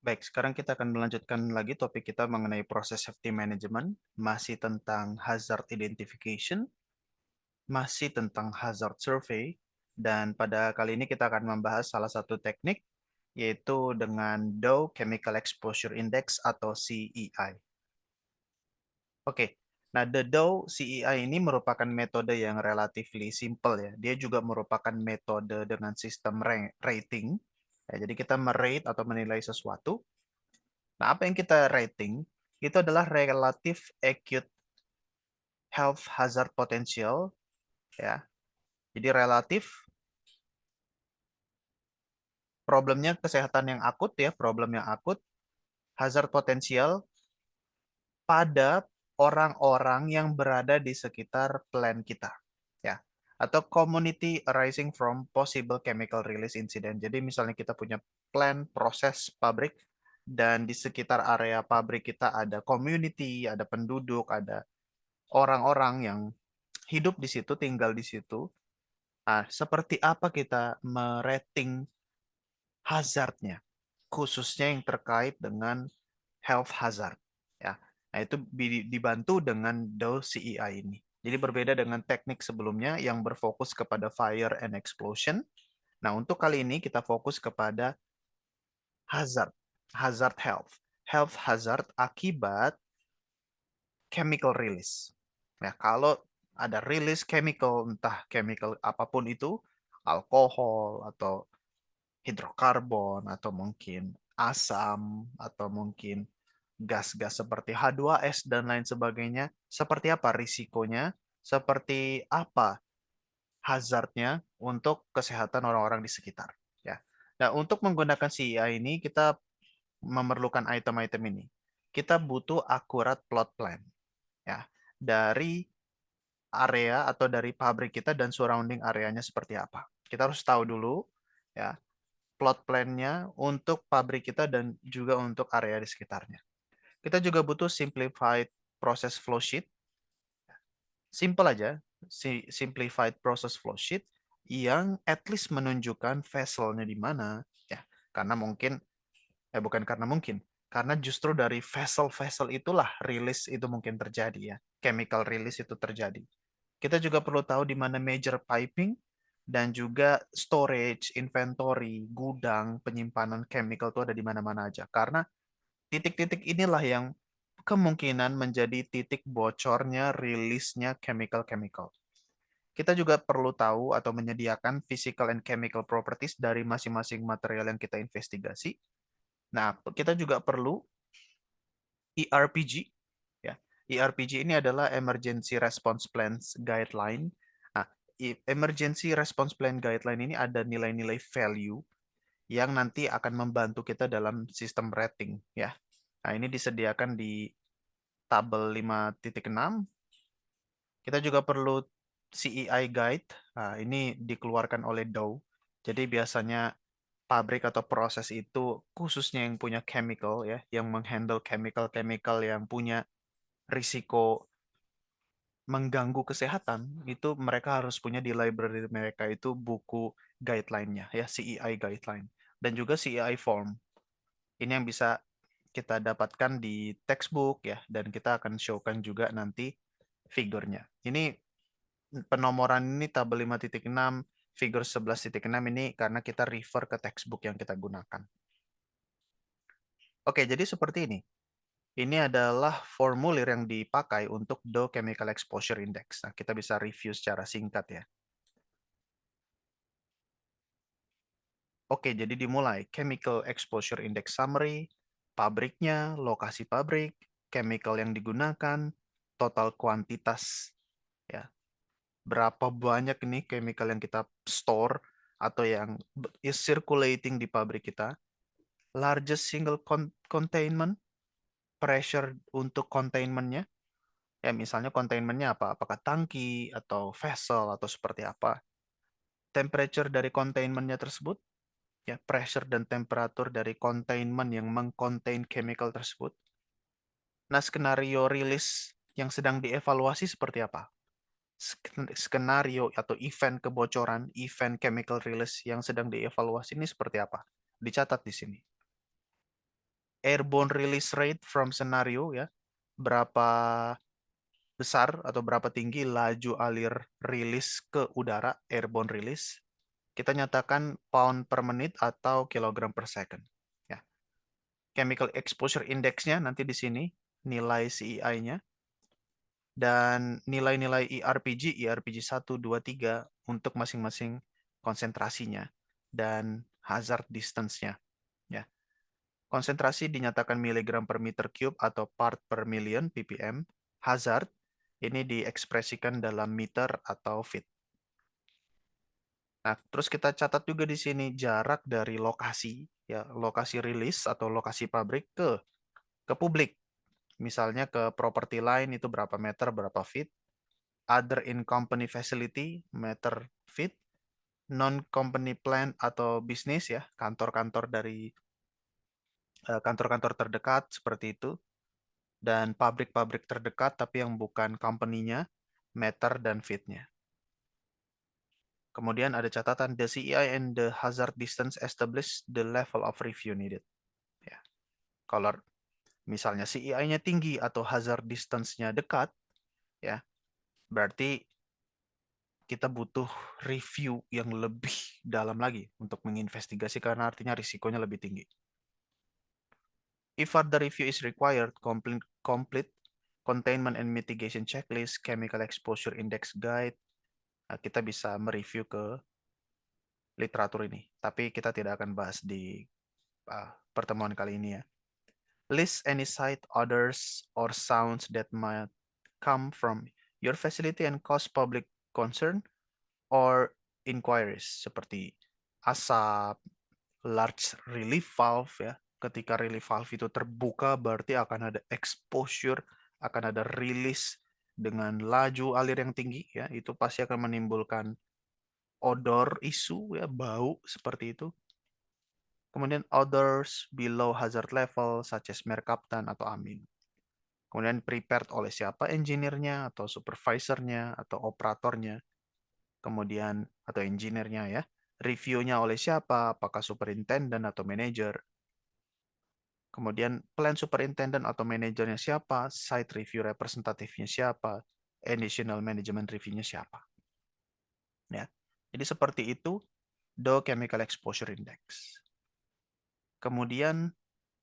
Baik, sekarang kita akan melanjutkan lagi topik kita mengenai proses safety management, masih tentang hazard identification, masih tentang hazard survey, dan pada kali ini kita akan membahas salah satu teknik, yaitu dengan Dow Chemical Exposure Index atau CEI. Oke, nah the Dow CEI ini merupakan metode yang relatively simple ya. Dia juga merupakan metode dengan sistem rating. Ya, jadi kita merate atau menilai sesuatu. Nah, apa yang kita rating itu adalah relative acute health hazard potential ya. Jadi relatif problemnya kesehatan yang akut ya, problem yang akut, hazard potensial pada orang-orang yang berada di sekitar plan kita ya. Atau community arising from possible chemical release incident. Jadi misalnya kita punya plan proses pabrik dan di sekitar area pabrik kita ada community, ada penduduk, ada orang-orang yang hidup di situ, tinggal di situ. Nah, seperti apa kita merating hazardnya, khususnya yang terkait dengan health hazard. Ya, nah itu dibantu dengan Dow CEI ini. Jadi berbeda dengan teknik sebelumnya yang berfokus kepada fire and explosion. Nah, untuk kali ini kita fokus kepada hazard, hazard health, health hazard akibat chemical release. Nah, kalau ada release chemical, entah chemical apapun itu, alkohol atau hidrokarbon atau mungkin asam atau mungkin gas-gas seperti H2S dan lain sebagainya, seperti apa risikonya, seperti apa hazardnya untuk kesehatan orang-orang di sekitar. Ya. Nah, untuk menggunakan CEI ini kita memerlukan item-item ini. Kita butuh akurat plot plan ya dari area atau dari pabrik kita dan surrounding areanya seperti apa. Kita harus tahu dulu ya plot plan-nya untuk pabrik kita dan juga untuk area di sekitarnya. Kita juga butuh simplified process flow sheet. Simple aja, simplified process flow sheet yang at least menunjukkan vessel-nya di mana ya. Karena mungkin bukan karena mungkin, karena justru dari vessel-vessel itulah rilis itu mungkin terjadi ya. Chemical release itu terjadi. Kita juga perlu tahu di mana major piping dan juga storage, inventory, gudang, penyimpanan chemical itu ada di mana-mana aja. Karena titik-titik inilah yang kemungkinan menjadi titik bocornya, rilisnya chemical-chemical. Kita juga perlu tahu atau menyediakan physical and chemical properties dari masing-masing material yang kita investigasi. Nah, kita juga perlu ERPG. Ya, ERPG ini adalah Emergency Response Plans Guideline. Nah, Emergency Response Plan Guideline ini ada nilai-nilai value yang nanti akan membantu kita dalam sistem rating. Ya, nah ini disediakan di tabel 5.6. Kita juga perlu CEI Guide. Nah, ini dikeluarkan oleh Dow. Jadi biasanya pabrik atau proses itu khususnya yang punya chemical ya, yang menghandle chemical-chemical yang punya risiko mengganggu kesehatan, itu mereka harus punya di library mereka itu buku guideline-nya ya, CEI guideline dan juga CEI form. Ini yang bisa kita dapatkan di textbook ya dan kita akan showkan juga nanti figurnya. Ini penomoran ini tabel 5.6, figur 11.6 ini karena kita refer ke textbook yang kita gunakan. Oke, jadi seperti ini. Ini adalah formulir yang dipakai untuk Dow Chemical Exposure Index. Nah, kita bisa review secara singkat ya. Oke, jadi dimulai. Chemical Exposure Index Summary, pabriknya, lokasi pabrik, chemical yang digunakan, total kuantitas, ya. Berapa banyak ini chemical yang kita store atau yang is circulating di pabrik kita. Largest single containment, pressure untuk containmentnya. Ya, misalnya containmentnya apa? Apakah tangki atau vessel atau seperti apa? Temperature dari containmentnya tersebut, ya, pressure dan temperatur dari containment yang mengcontain chemical tersebut. Nah, skenario rilis yang sedang dievaluasi seperti apa? Skenario atau event kebocoran, event chemical release yang sedang dievaluasi ini seperti apa? Dicatat di sini. airborne release rate from scenario ya, berapa besar atau berapa tinggi laju alir rilis ke udara, airborne release. Kita nyatakan pound per menit atau kilogram per second. Ya. Chemical exposure index-nya nanti di sini, nilai CEI-nya, dan nilai-nilai ERPG 1, 2, 3 untuk masing-masing konsentrasinya, dan hazard distance-nya. Ya. Konsentrasi dinyatakan miligram per meter cube atau part per million ppm. Hazard ini diekspresikan dalam meter atau feet. Nah, terus kita catat juga di sini jarak dari lokasi, ya, lokasi rilis atau lokasi pabrik ke publik. Misalnya ke property line itu berapa meter, berapa feet. Other in company facility, meter feet. Non-company plant atau bisnis, ya, kantor-kantor dari kantor-kantor terdekat seperti itu, dan pabrik-pabrik terdekat tapi yang bukan company-nya, meter dan feet-nya. Kemudian ada catatan the CEI and the hazard distance establish the level of review needed. Ya. Kalau misalnya CEI-nya tinggi atau hazard distance-nya dekat, ya, berarti kita butuh review yang lebih dalam lagi untuk menginvestigasi karena artinya risikonya lebih tinggi. If further review is required, complete containment and mitigation checklist, chemical exposure index guide, kita bisa mereview ke literatur ini. Tapi kita tidak akan bahas di pertemuan kali ini ya. List any sight, odors, or sounds that might come from your facility and cause public concern or inquiries, seperti asap, large relief valve ya. Ketika relief valve itu terbuka berarti akan ada exposure, akan ada rilis dengan laju alir yang tinggi ya. Itu pasti akan menimbulkan odor isu ya, bau seperti itu. Kemudian odors below hazard level such as merkaptan atau amin. Kemudian prepared oleh siapa, engineer-nya atau supervisor-nya atau operatornya. Kemudian atau engineer-nya ya. Review-nya oleh siapa, apakah superintendent atau manager. Kemudian plan superintendent atau manajernya siapa, site review representatifnya siapa, additional management review-nya siapa. Ya. Jadi seperti itu Dow Chemical Exposure Index. Kemudian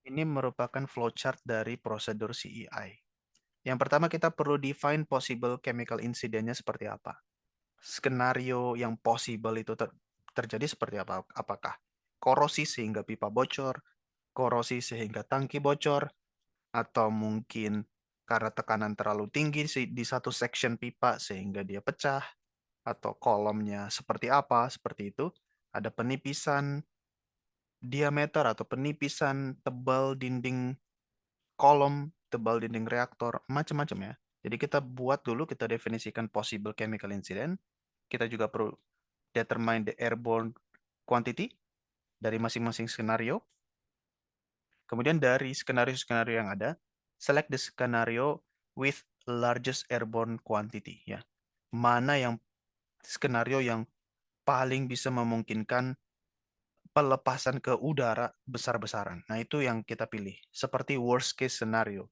ini merupakan flowchart dari prosedur CEI. Yang pertama kita perlu define possible chemical incident-nya seperti apa. Skenario yang possible itu terjadi seperti apa? Apakah korosi sehingga pipa bocor, korosi sehingga tangki bocor, atau mungkin karena tekanan terlalu tinggi di satu section pipa sehingga dia pecah, atau kolomnya seperti apa, seperti itu. Ada penipisan diameter atau penipisan tebal dinding kolom, tebal dinding reaktor, macam-macam ya. Jadi kita buat dulu, kita definisikan possible chemical incident. Kita juga perlu determine the airborne quantity dari masing-masing skenario. Kemudian dari skenario-skenario yang ada, select the scenario with largest airborne quantity ya. Mana yang skenario yang paling bisa memungkinkan pelepasan ke udara besar-besaran. Nah, itu yang kita pilih. Seperti worst case scenario.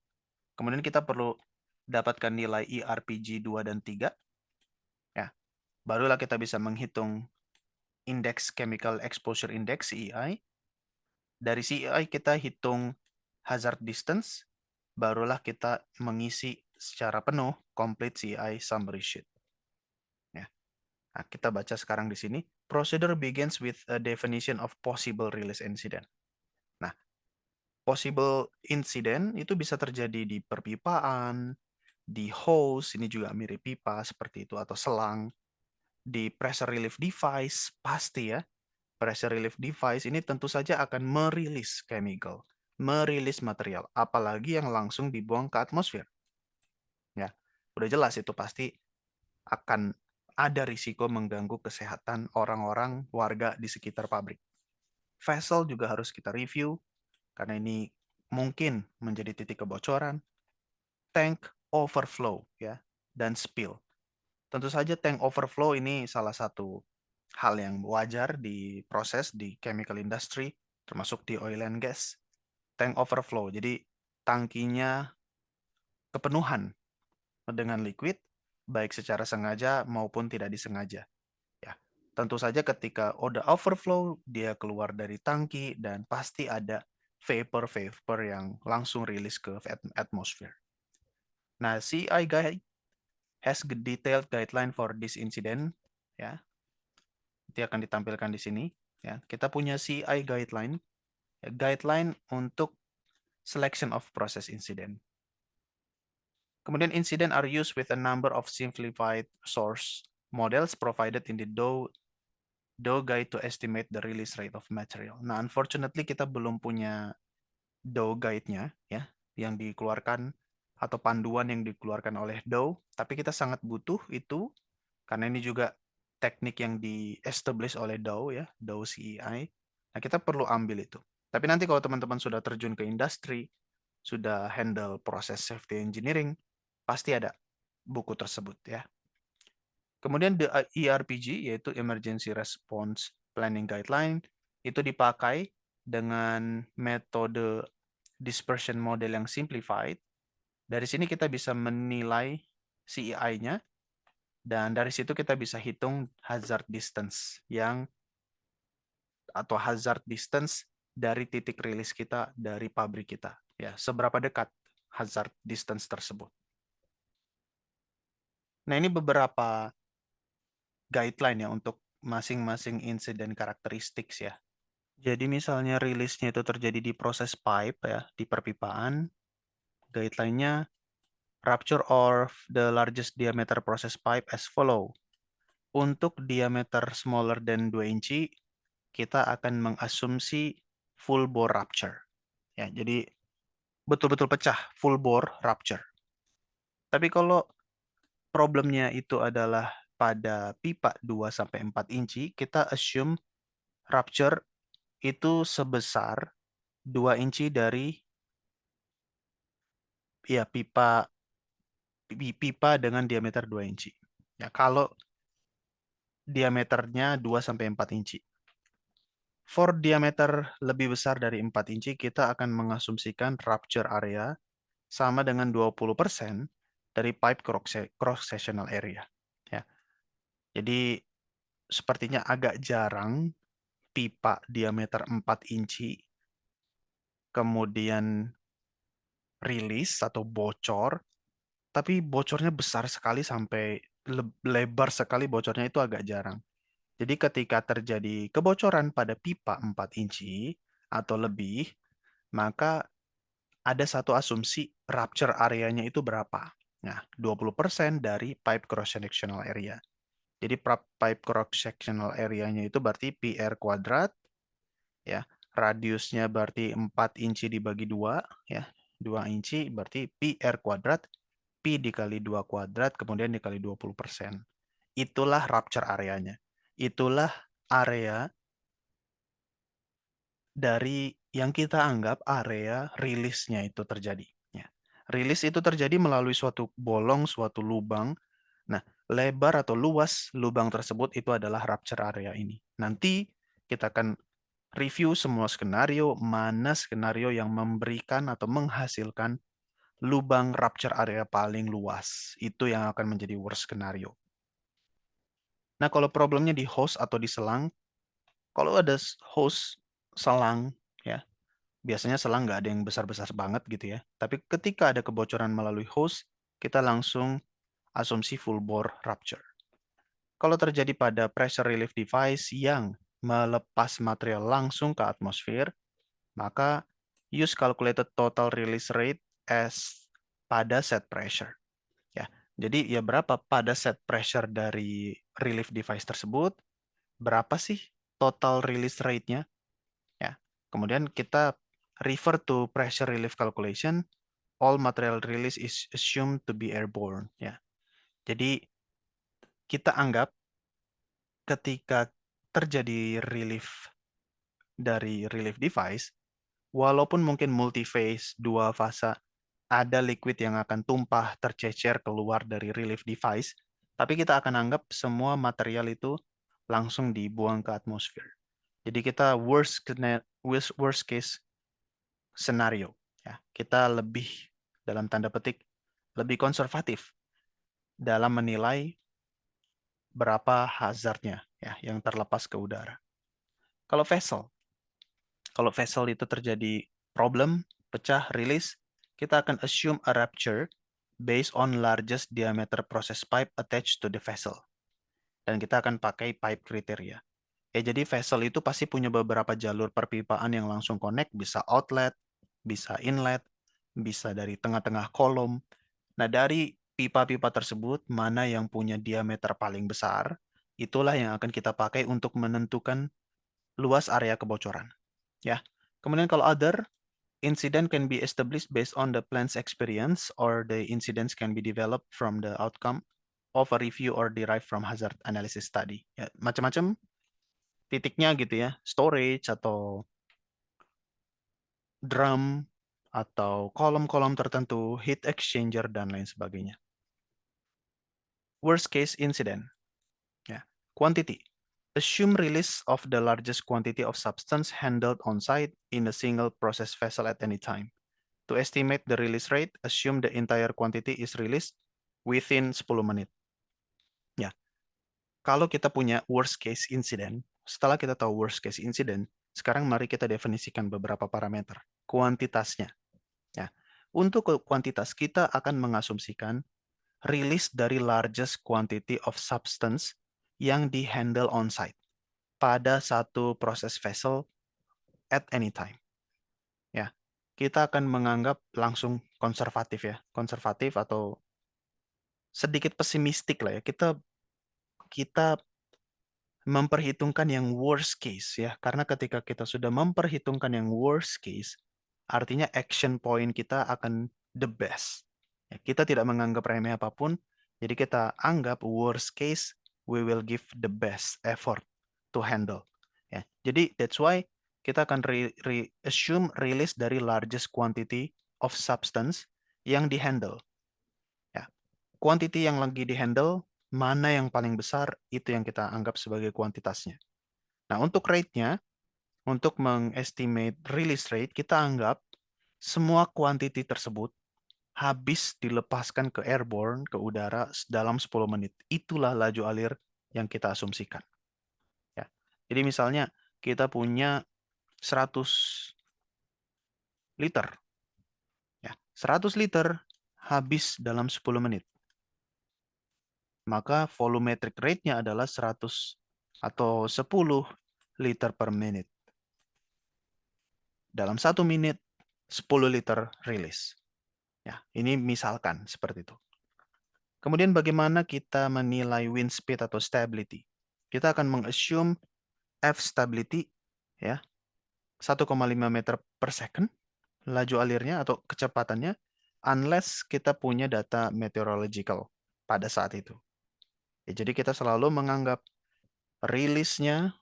Kemudian kita perlu dapatkan nilai ERPG 2 dan 3. Ya. Barulah kita bisa menghitung indeks chemical exposure index CEI. Dari CEI kita hitung hazard distance, barulah kita mengisi secara penuh complete CEI summary sheet. Ya. Nah, kita baca sekarang di sini. Procedure begins with a definition of possible release incident. Nah, possible incident itu bisa terjadi di perpipaan, di hose, ini juga mirip pipa seperti itu, atau selang, di pressure relief device, pasti ya. Pressure relief device ini tentu saja akan merilis chemical, merilis material, apalagi yang langsung dibuang ke atmosfer. Ya, udah jelas itu pasti akan ada risiko mengganggu kesehatan orang-orang warga di sekitar pabrik. Vessel juga harus kita review karena ini mungkin menjadi titik kebocoran. Tank overflow ya, dan spill. Tentu saja tank overflow ini salah satu hal yang wajar di proses di chemical industry, termasuk di oil and gas. tank overflow. Jadi tangkinya kepenuhan dengan liquid, baik secara sengaja maupun tidak disengaja. Ya, tentu saja ketika udah overflow, dia keluar dari tangki dan pasti ada vapor-vapor yang langsung rilis ke atmosphere. Nah, CI guide has detailed guideline for this incident. Ya, nanti akan ditampilkan di sini. Ya, kita punya CI guideline, ya, guideline untuk selection of process incident. Kemudian incident are used with a number of simplified source models provided in the DOE guide to estimate the release rate of material. Nah, unfortunately kita belum punya DOE guide-nya ya, yang dikeluarkan atau panduan yang dikeluarkan oleh DOE, tapi kita sangat butuh itu karena ini juga teknik yang di-establish oleh DOE ya, DOE CEI. Nah, kita perlu ambil itu. Tapi nanti kalau teman-teman sudah terjun ke industri, sudah handle proses safety engineering, pasti ada buku tersebut ya. Kemudian the ERPG yaitu Emergency Response Planning Guideline itu dipakai dengan metode dispersion model yang simplified. Dari sini kita bisa menilai CEI-nya dan dari situ kita bisa hitung hazard distance atau hazard distance dari titik rilis kita dari pabrik kita. Ya, seberapa dekat hazard distance tersebut. Nah, ini beberapa guideline ya untuk masing-masing insiden karakteristik ya. Jadi misalnya rilisnya itu terjadi di proses pipe ya, di perpipaan, guideline-nya rupture of the largest diameter process pipe as follow. Untuk diameter smaller than 2 inci, kita akan mengasumsi full bore rupture. Ya, jadi betul-betul pecah, full bore rupture. Tapi kalau problemnya itu adalah pada pipa 2 sampai 4 inci, kita assume rupture itu sebesar 2 inci dari ya pipa dengan diameter 2 inci. Ya, kalau diameternya 2 sampai 4 inci. For diameter lebih besar dari 4 inci, kita akan mengasumsikan rupture area sama dengan 20% dari pipe cross-sectional area. Ya. Jadi sepertinya agak jarang pipa diameter 4 inci kemudian rilis atau bocor, tapi bocornya besar sekali sampai lebar sekali bocornya itu agak jarang. Jadi ketika terjadi kebocoran pada pipa 4 inci atau lebih, maka ada satu asumsi rupture areanya itu berapa. Nah, 20% dari pipe cross-sectional area. Jadi pipe cross-sectional area-nya itu berarti PR kuadrat, ya. Radiusnya berarti 4 inci dibagi 2, ya. 2 inci berarti PR kuadrat, Pi dikali 2 kuadrat, kemudian dikali 20%. Itulah rupture areanya. Itulah area dari yang kita anggap area rilisnya itu terjadi. Ya. Rilis itu terjadi melalui suatu bolong, suatu lubang. Nah, lebar atau luas lubang tersebut itu adalah rupture area ini. Nanti kita akan review semua skenario, mana skenario yang memberikan atau menghasilkan lubang rupture area paling luas. Itu yang akan menjadi worst skenario. Nah, kalau problemnya di hose atau di selang, kalau ada hose, selang, ya, biasanya selang nggak ada yang besar-besar banget gitu ya. Tapi ketika ada kebocoran melalui hose, kita langsung asumsi full bore rupture. Kalau terjadi pada pressure relief device yang melepas material langsung ke atmosfer, maka use calculated total release rate as pada set pressure. Ya, jadi ya berapa pada set pressure dari relief device tersebut, berapa sih total release rate-nya? Ya, kemudian kita refer to pressure relief calculation. All material release is assumed to be airborne. Ya, jadi kita anggap ketika terjadi relief dari relief device, walaupun mungkin multi-phase, dua fase, ada liquid yang akan tumpah tercecer keluar dari relief device, tapi kita akan anggap semua material itu langsung dibuang ke atmosfer. Jadi kita worst case scenario. Ya, kita lebih, dalam tanda petik, lebih konservatif dalam menilai berapa hazardnya ya yang terlepas ke udara. Kalau vessel itu terjadi problem, pecah, rilis, kita akan assume a rupture based on largest diameter process pipe attached to the vessel. Dan kita akan pakai pipe kriteria. Ya, jadi vessel itu pasti punya beberapa jalur perpipaan yang langsung connect, bisa outlet, bisa inlet, bisa dari tengah-tengah kolom. Nah, dari pipa-pipa tersebut, mana yang punya diameter paling besar, itulah yang akan kita pakai untuk menentukan luas area kebocoran. Ya. Kemudian kalau other, incident can be established based on the plant's experience or the incidents can be developed from the outcome of a review or derived from hazard analysis study. Ya, macam-macam titiknya gitu ya, storage atau drum atau kolom-kolom tertentu, heat exchanger dan lain sebagainya. Worst case incident. Ya. Quantity. Assume release of the largest quantity of substance handled on site in a single process vessel at any time. To estimate the release rate, assume the entire quantity is released within 10 menit. Ya, kalau kita punya worst case incident, setelah kita tahu worst case incident, sekarang mari kita definisikan beberapa parameter. Kuantitasnya. Ya, untuk kuantitas kita akan mengasumsikan rilis dari largest quantity of substance yang di-handle on-site pada satu proses vessel at any time. Ya, kita akan menganggap langsung konservatif ya, konservatif atau sedikit pesimistik lah ya. Kita memperhitungkan yang worst case ya, karena ketika kita sudah memperhitungkan yang worst case, artinya action point kita akan the best. Ya, kita tidak menganggap remeh apapun, jadi kita anggap worst case we will give the best effort to handle. Ya, jadi that's why kita akan assume release dari largest quantity of substance yang di-handle. Ya, quantity yang lagi di-handle, mana yang paling besar, itu yang kita anggap sebagai kuantitasnya. Nah, untuk rate-nya, untuk mengestimate release rate, kita anggap semua quantity tersebut habis dilepaskan ke airborne, ke udara dalam 10 menit. Itulah laju alir yang kita asumsikan. Ya. Jadi misalnya kita punya 100 liter. Ya, 100 liter habis dalam 10 menit. Maka volumetric rate-nya adalah 100 atau 10 liter per menit. Dalam 1 menit, 10 liter rilis. Ya, ini misalkan seperti itu. Kemudian bagaimana kita menilai wind speed atau stability? Kita akan mengassume F stability ya 1,5 meter per second laju alirnya atau kecepatannya unless kita punya data meteorological pada saat itu. Ya, jadi kita selalu menganggap rilisnya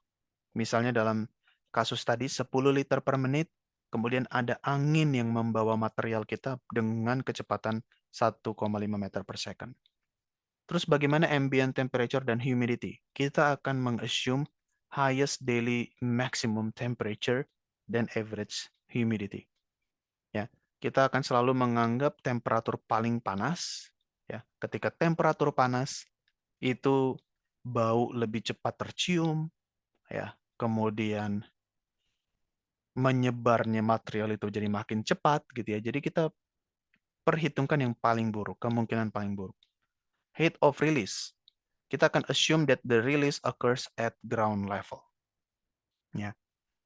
misalnya dalam kasus tadi 10 liter per menit, kemudian ada angin yang membawa material kita dengan kecepatan 1,5 meter per second. Terus bagaimana ambient temperature dan humidity? Kita akan mengassume highest daily maximum temperature dan average humidity. Ya, kita akan selalu menganggap temperatur paling panas. Ya, ketika temperatur panas itu bau lebih cepat tercium, ya. Kemudian menyebarnya material itu jadi makin cepat gitu ya. Jadi kita perhitungkan yang paling buruk, kemungkinan paling buruk. Heat of release. Kita akan assume that the release occurs at ground level. Ya.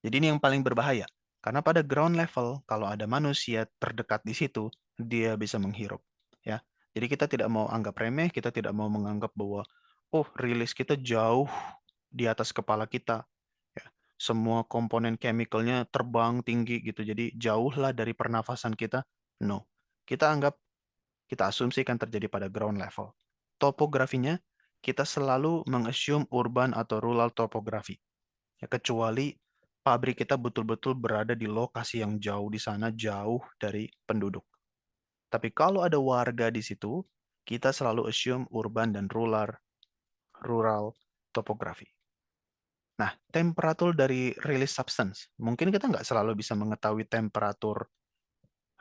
Jadi ini yang paling berbahaya. Karena pada ground level, kalau ada manusia terdekat di situ, dia bisa menghirup. Ya. Jadi kita tidak mau anggap remeh, kita tidak mau menganggap bahwa, oh rilis kita jauh di atas kepala kita. Ya. Semua komponen chemicalnya terbang tinggi gitu, jadi jauhlah dari pernafasan kita. No. Kita anggap, kita asumsikan terjadi pada ground level. Topografinya, kita selalu mengassume urban atau rural topografi. Ya, kecuali pabrik kita betul-betul berada di lokasi yang jauh di sana, jauh dari penduduk. Tapi kalau ada warga di situ, kita selalu assume urban dan rural topografi. Nah, temperatur dari release substance. Mungkin kita nggak selalu bisa mengetahui temperatur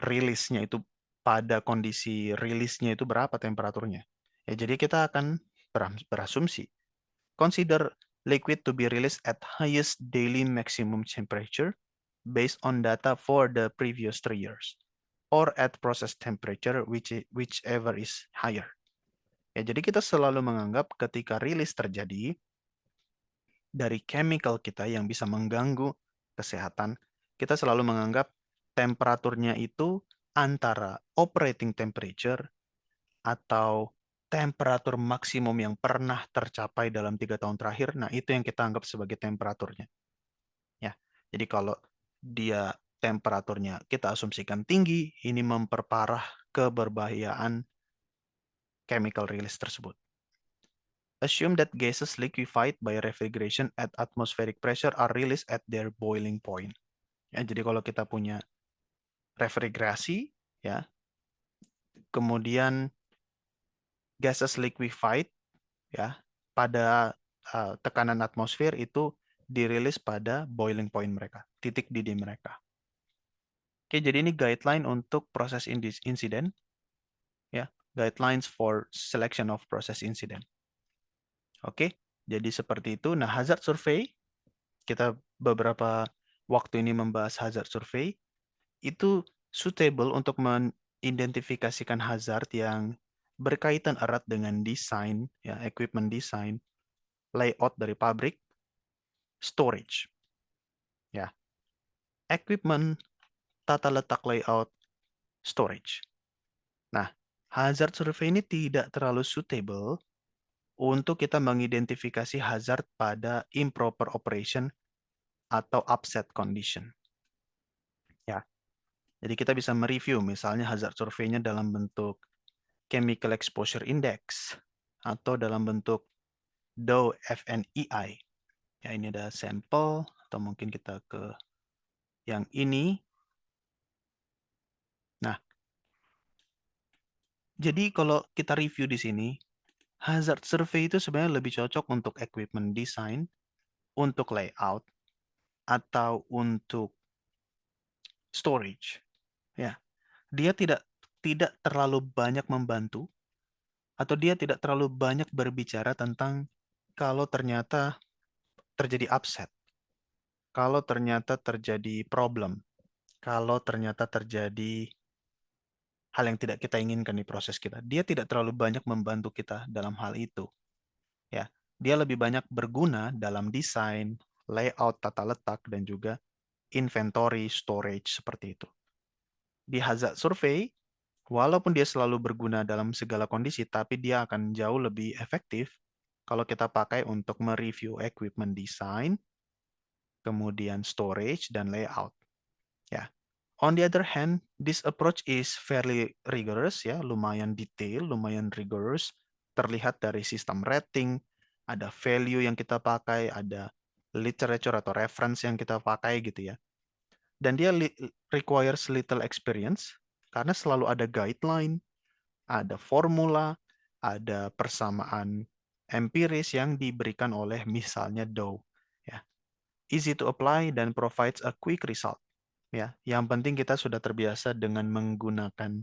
rilisnya itu pada kondisi rilisnya itu berapa temperaturnya. Ya, jadi kita akan berasumsi. Consider liquid to be released at highest daily maximum temperature based on data for the previous 3 years or at process temperature whichever is higher. Ya, jadi kita selalu menganggap ketika rilis terjadi dari chemical kita yang bisa mengganggu kesehatan, kita selalu menganggap temperaturnya itu antara operating temperature atau temperatur maksimum yang pernah tercapai dalam 3 tahun terakhir. Nah, itu yang kita anggap sebagai temperaturnya. Ya, jadi kalau dia temperaturnya kita asumsikan tinggi, ini memperparah keberbahayaan chemical release tersebut. Assume that gases liquefied by refrigeration at atmospheric pressure are released at their boiling point. Ya, jadi kalau kita punya refrigerasi, ya, kemudian gases liquefied, ya, pada tekanan atmosfer itu dirilis pada boiling point mereka, titik didih mereka. Oke, jadi ini guideline untuk proses incident, ya, guidelines for selection of process incident. Oke, jadi seperti itu. Nah, hazard survey, kita beberapa waktu ini membahas hazard survey, itu suitable untuk mengidentifikasikan hazard yang berkaitan erat dengan desain, ya, equipment design, layout dari pabrik, storage, ya, equipment, tata letak layout, storage. Nah, hazard survey ini tidak terlalu suitable untuk kita mengidentifikasi hazard pada improper operation atau upset condition. Ya, jadi kita bisa mereview misalnya hazard survey-nya dalam bentuk chemical exposure index atau dalam bentuk Dow FNEI. Ya, ini ada sampel atau mungkin kita ke yang ini. Nah, jadi kalau kita review di sini, hazard survey itu sebenarnya lebih cocok untuk equipment design, untuk layout, atau untuk storage. Ya, dia tidak terlalu banyak membantu atau dia tidak terlalu banyak berbicara tentang kalau ternyata terjadi upset, kalau ternyata terjadi problem, kalau ternyata terjadi hal yang tidak kita inginkan di proses kita. Dia tidak terlalu banyak membantu kita dalam hal itu. Ya, dia lebih banyak berguna dalam desain, layout, tata letak, dan juga inventory, storage, seperti itu. Di hazard survey, walaupun dia selalu berguna dalam segala kondisi, tapi dia akan jauh lebih efektif kalau kita pakai untuk mereview equipment design, kemudian storage, dan layout. Ya. On the other hand, this approach is fairly rigorous, ya, lumayan detail, lumayan rigorous. Terlihat dari sistem rating, ada value yang kita pakai, ada literature atau reference yang kita pakai gitu ya. Dan dia requires little experience karena selalu ada guideline, ada formula, ada persamaan empiris yang diberikan oleh misalnya Dow. Ya. Easy to apply dan provides a quick result. Ya, yang penting kita sudah terbiasa dengan menggunakan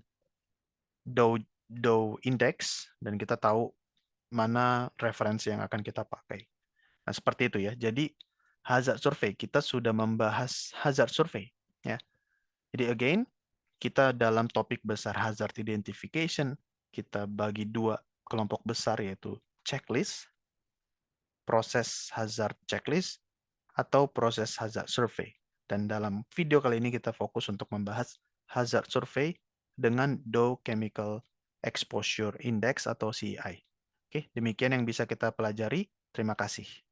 Dow Index dan kita tahu mana referensi yang akan kita pakai. Nah, seperti itu ya. Jadi hazard survey, kita sudah membahas hazard survey. Ya. Jadi again, kita dalam topik besar hazard identification, kita bagi 2 kelompok besar yaitu checklist, proses hazard checklist, atau proses hazard survey. Dan dalam video kali ini kita fokus untuk membahas hazard survey dengan Dow Chemical Exposure Index atau CEI. Oke, demikian yang bisa kita pelajari. Terima kasih.